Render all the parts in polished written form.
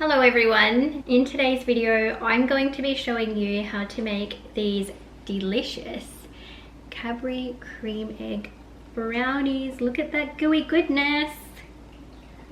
Hello everyone, in today's video I'm going to be showing you how to make these delicious Cadbury cream egg brownies. Look at that gooey goodness.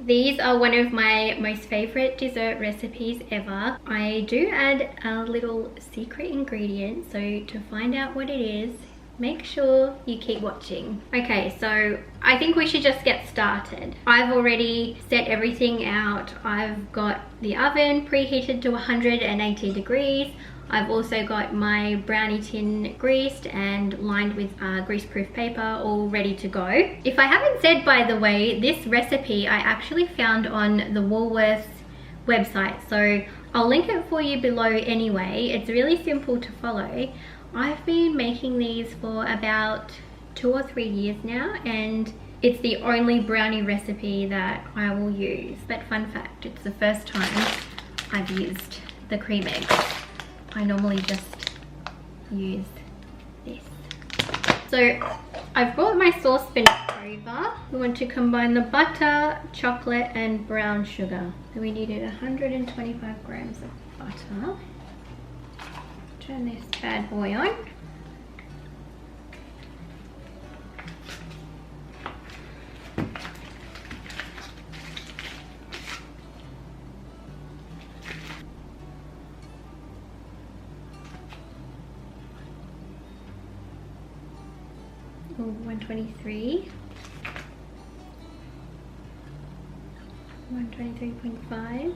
These are one of my most favorite dessert recipes ever. I do add a little secret ingredient, so to find out what it is, make sure you keep watching. Okay, so I think we should just get started. I've already set everything out. I've got the oven preheated to 180 degrees. I've also got my brownie tin greased and lined with greaseproof paper, all ready to go. If I haven't said, by the way, this recipe I actually found on the Woolworths website, so I'll link it for you below anyway. It's really simple to follow. I've been making these for about 2 or 3 years now, and it's the only brownie recipe that I will use. But fun fact, it's the first time I've used the cream eggs. I normally just use this. So I've brought my saucepan over. We want to combine the butter, chocolate and brown sugar. So we needed 125 grams of butter. Turn this bad boy on. Oh, 123. 123.5.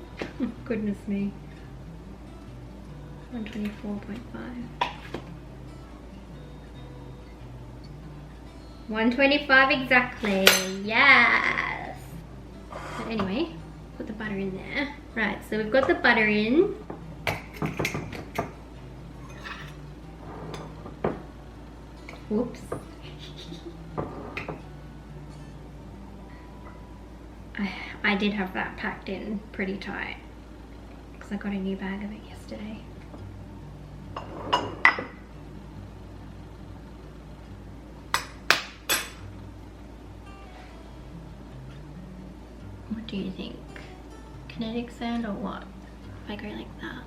Goodness me. 124.5. 125 exactly. Yes. But anyway, put the butter in there. Right, so we've got the butter in. Whoops. I did have that packed in pretty tight because I got a new bag of it yesterday. What do you think? Kinetic sand or what? If I go like that.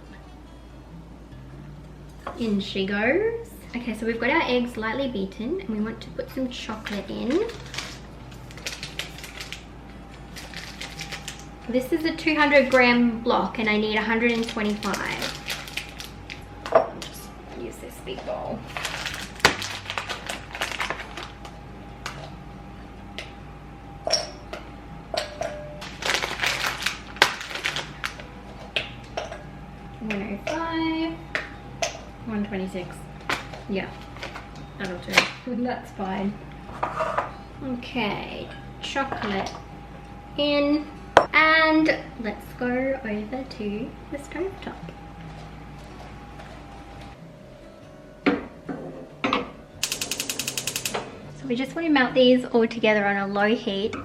In she goes. Okay, so we've got our eggs lightly beaten and we want to put some chocolate in. This is a 200 gram block and I need 125. I'll just use this big bowl. $105, 126. Yeah, that'll do. That's fine. Okay, chocolate in. And let's go over to the stove top. So we just want to melt these all together on a low heat.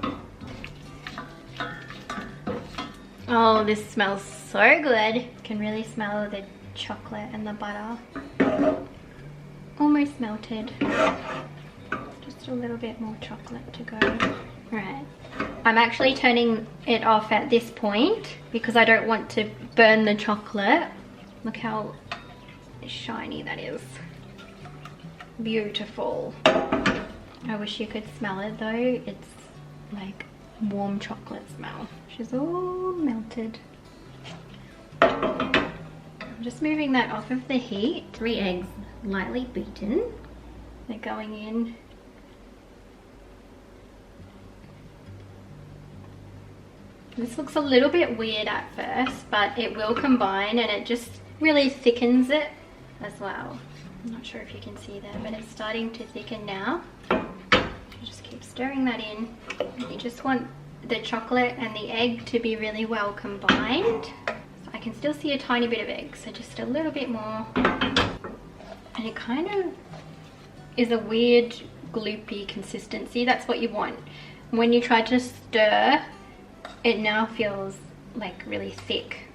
Oh, this smells so good. You can really smell the chocolate and the butter. Almost melted. Just a little bit more chocolate to go. Right. I'm actually turning it off at this point because I don't want to burn the chocolate. Look how shiny that is. Beautiful. I wish you could smell it though. It's like warm chocolate smell. She's all melted. I'm just moving that off of the heat. 3 eggs lightly beaten. They're going in. This looks a little bit weird at first, but it will combine and it just really thickens it as well. I'm not sure if you can see that, but it's starting to thicken now. You just keep stirring that in. And you just want the chocolate and the egg to be really well combined. So I can still see a tiny bit of egg, so just a little bit more. And it kind of is a weird gloopy consistency. That's what you want. When you try to stir, it now feels like really thick.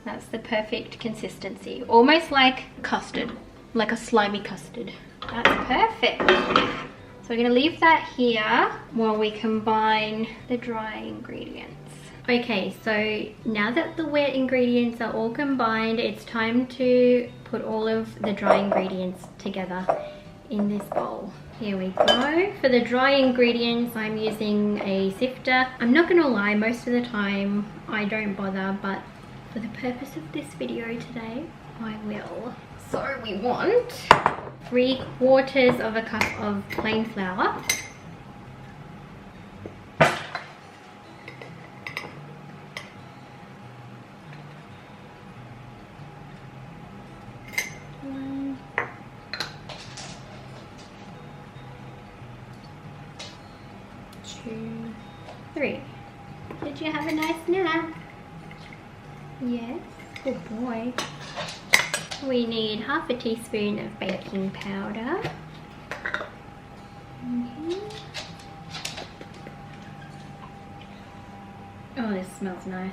That's the perfect consistency. Almost like custard, like a slimy custard. That's perfect. So we're gonna leave that here while we combine the dry ingredients. Okay, so now that the wet ingredients are all combined, it's time to put all of the dry ingredients together in this bowl. Here we go. For the dry ingredients, I'm using a sifter. I'm not gonna lie, most of the time I don't bother, but for the purpose of this video today, I will. So we want 3/4 cup of plain flour. One, 2, 3. Did you have a nice nap? Yes, good boy. We need 1/2 teaspoon of baking powder. Oh, this smells nice.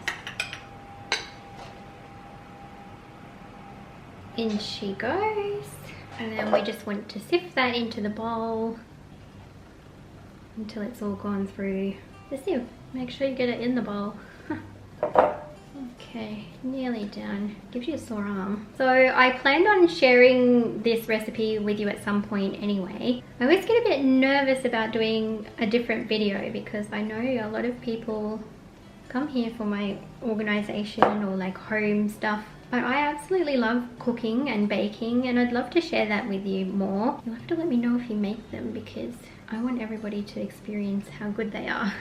In she goes. And then we just want to sift that into the bowl until it's all gone through the sieve. Make sure you get it in the bowl. Okay, nearly done. Gives you a sore arm. So I planned on sharing this recipe with you at some point anyway. I always get a bit nervous about doing a different video because I know a lot of people come here for my organization or like home stuff. But I absolutely love cooking and baking, and I'd love to share that with you more. You'll have to let me know if you make them because I want everybody to experience how good they are.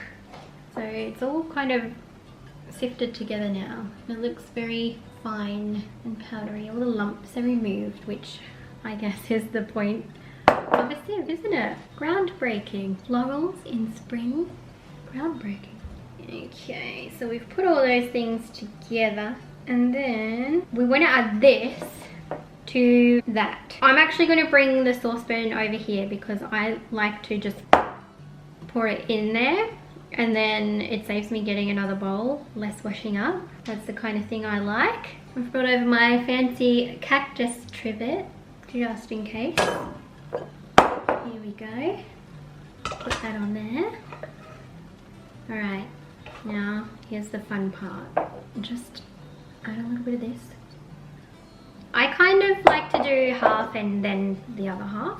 So it's all kind of sifted together now. It looks very fine and powdery. All the lumps are removed, which I guess is the point of a sieve, isn't it? Groundbreaking. Laurels in spring. Groundbreaking. Okay, so we've put all those things together. And then we want to add this to that. I'm actually going to bring the saucepan over here because I like to just pour it in there and then it saves me getting another bowl, less washing up. That's the kind of thing I like. I've brought over my fancy cactus trivet just in case. Here we go. Put that on there. Alright, now here's the fun part. Just add a little bit of this. I kind of like to do half and then the other half.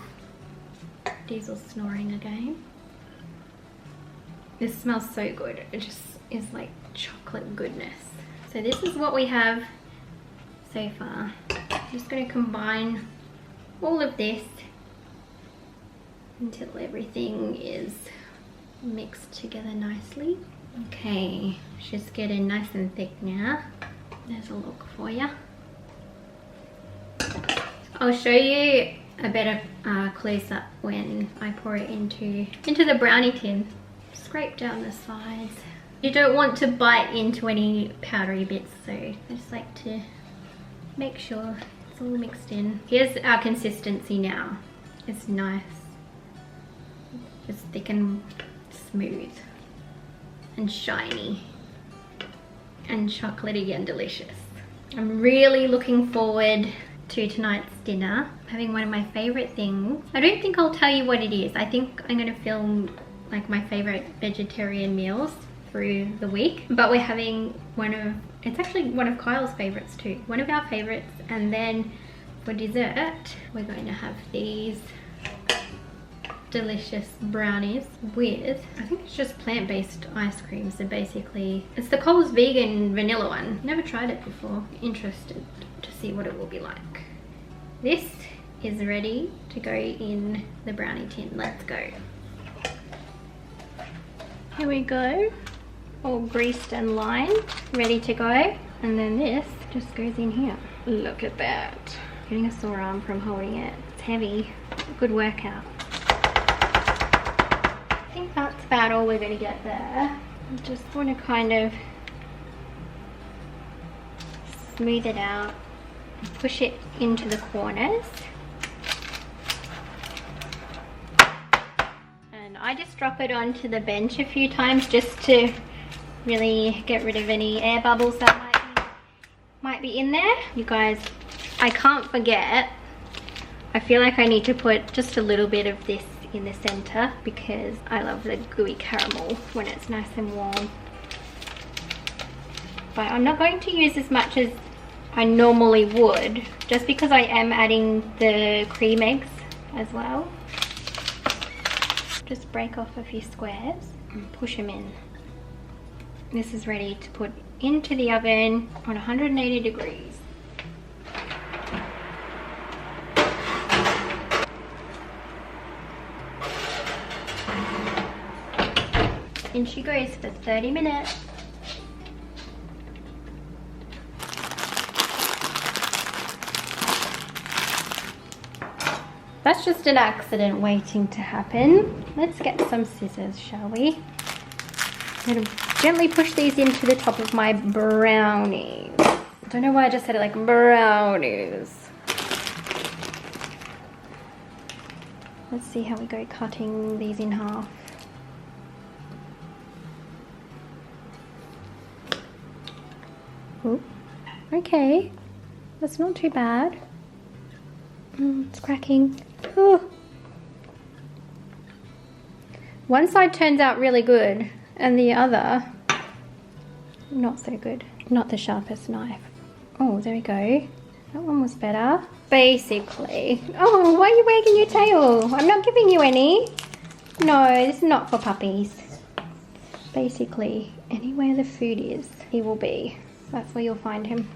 Diesel's snoring again. This smells so good. It just is like chocolate goodness. So this is what we have so far. I'm just going to combine all of this until everything is mixed together nicely. Okay, it's just getting nice and thick now. There's a look for you. I'll show you a better close-up when I pour it into the brownie tin. Scrape down the sides. You don't want to bite into any powdery bits, so I just like to make sure it's all mixed in. Here's our consistency now. It's nice. It's thick and smooth and shiny and chocolatey and delicious. I'm really looking forward to tonight's dinner. I'm having one of my favorite things. I don't think I'll tell you what it is. I think I'm gonna film like my favorite vegetarian meals through the week, but we're having it's actually one of Kyle's favorites too. One of our favorites, and then for dessert, we're going to have these delicious brownies with, I think it's just plant-based ice cream. So basically it's the Coles vegan vanilla one. Never tried it before. Interested to see what it will be like. This is ready to go in the brownie tin. Let's go. Here we go, all greased and lined, ready to go. And then this just goes in here. Look at that. Getting a sore arm from holding it. It's heavy. Good workout. I think that's about all we're going to get there. I just want to kind of smooth it out, push it into the corners. And I just drop it onto the bench a few times just to really get rid of any air bubbles that might be in there. You guys, I can't forget, I feel like I need to put just a little bit of this in the center because I love the gooey caramel when it's nice and warm. but I'm not going to use as much as I normally would, just because I am adding the cream eggs as well. Just break off a few squares and push them in. This is ready to put into the oven on 180 degrees. In she goes for 30 minutes. That's just an accident waiting to happen. Let's get some scissors, shall we? I'm gonna gently push these into the top of my brownies. I don't know why I just said it like brownies. Let's see how we go cutting these in half. Ooh, okay, that's not too bad. It's cracking. Ooh. One side turns out really good and the other not so good. Not the sharpest knife. Oh, there we go. That one was better. Basically. Oh, why are you wagging your tail? I'm not giving you any. No, this is not for puppies. Basically, anywhere the food is, he will be. That's where you'll find him.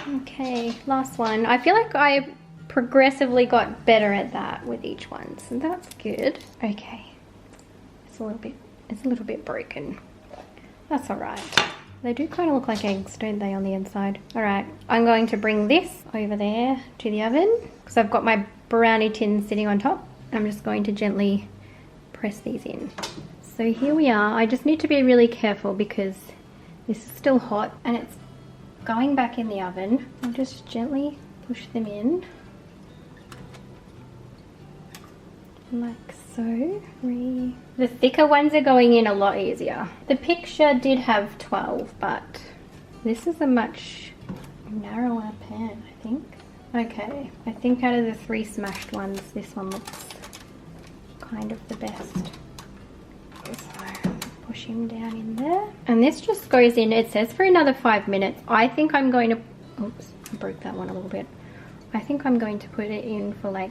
Okay, last one. I feel like I progressively got better at that with each one, so that's good. Okay, it's a little bit broken. That's all right. They do kind of look like eggs, don't they, on the inside? All right, I'm going to bring this over there to the oven because I've got my brownie tin sitting on top. I'm just going to gently press these in. So here we are. I just need to be really careful because this is still hot and it's going back in the oven. I'll just gently push them in. Like so. The thicker ones are going in a lot easier. The picture did have 12, but this is a much narrower pan, I think. Okay, I think out of the 3 smashed ones, this one looks kind of the best. So push him down in there. And this just goes in, it says for another 5 minutes. I think I'm going to, oops, I broke that one a little bit. I think I'm going to put it in for like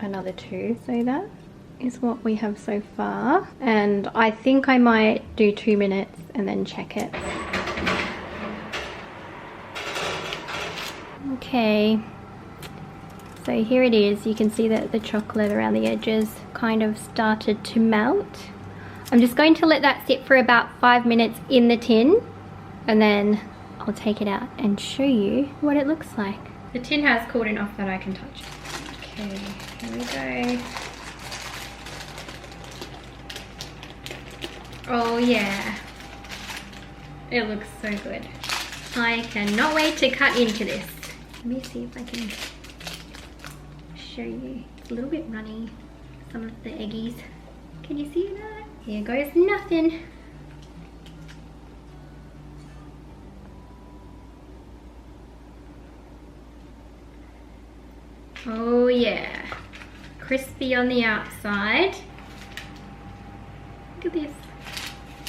another 2. So that is what we have so far. And I think I might do 2 minutes and then check it. Okay. So here it is. You can see that the chocolate around the edges kind of started to melt. I'm just going to let that sit for about 5 minutes in the tin and then I'll take it out and show you what it looks like. The tin has cooled enough that I can touch it. Okay, here we go. Oh yeah, it looks so good. I cannot wait to cut into this. Let me see if I can show you. It's a little bit runny, some of the eggies. Can you see that? Here goes nothing. Oh yeah, crispy on the outside. Look at this,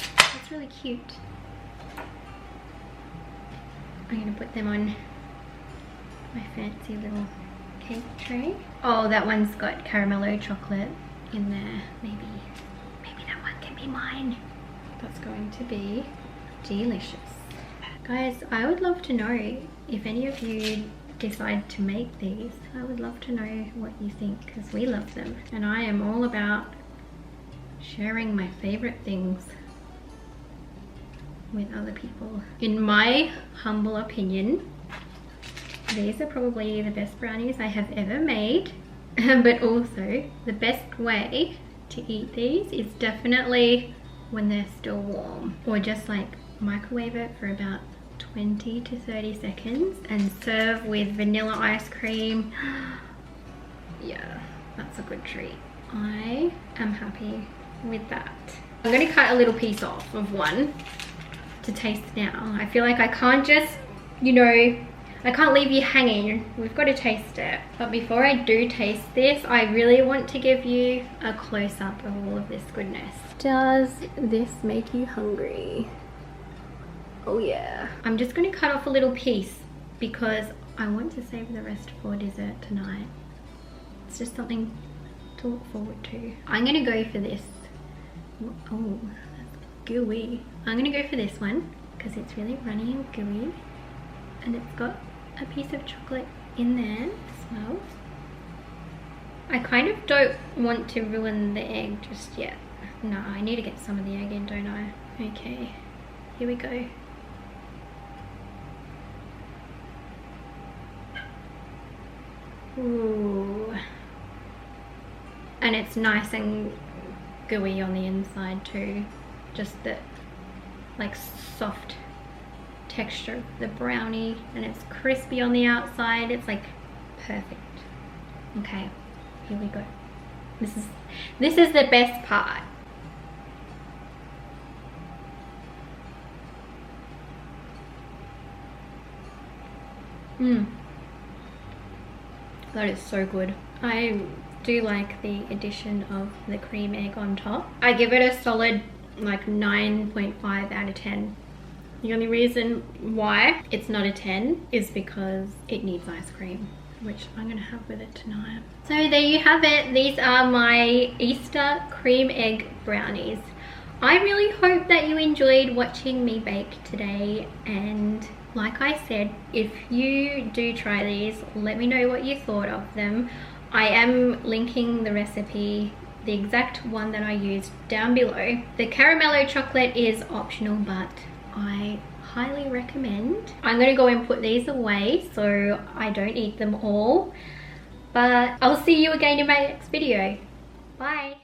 it's really cute. I'm gonna put them on my fancy little cake tray. Oh, that one's got caramello chocolate in there. Maybe that one can be mine. That's going to be delicious. Guys, I would love to know if any of you decide to make these. I would love to know what you think because we love them and I am all about sharing my favorite things with other people. In my humble opinion, these are probably the best brownies I have ever made, but also the best way to eat these is definitely when they're still warm, or just like microwave it for about 20 to 30 seconds and serve with vanilla ice cream. Yeah, that's a good treat. I am happy with that. I'm going to cut a little piece off of one to taste now. I feel like I can't just, you know, I can't leave you hanging. We've got to taste it. But before I do taste this, I really want to give you a close-up of all of this goodness. Does this make you hungry? Oh yeah. I'm just gonna cut off a little piece because I want to save the rest for dessert tonight. It's just something to look forward to. I'm gonna go for this. Oh, that's gooey. I'm gonna go for this one because it's really runny and gooey, and it's got a piece of chocolate in there as well. I kind of don't want to ruin the egg just yet. No, I need to get some of the egg in, don't I? Okay, here we go. Ooh. And it's nice and gooey on the inside too. Just the like soft texture of the brownie, and it's crispy on the outside. It's like perfect. Okay, here we go. This is the best part. That is so good. I do like the addition of the cream egg on top. I give it a solid like 9.5 out of 10. The only reason why it's not a 10 is because it needs ice cream, which I'm gonna have with it tonight. So there you have it. These are my Easter cream egg brownies. I really hope that you enjoyed watching me bake today, and like I said, if you do try these, let me know what you thought of them. I am linking the recipe, the exact one that I used, down below. The caramello chocolate is optional, but I highly recommend. I'm gonna go and put these away so I don't eat them all, but I'll see you again in my next video. Bye.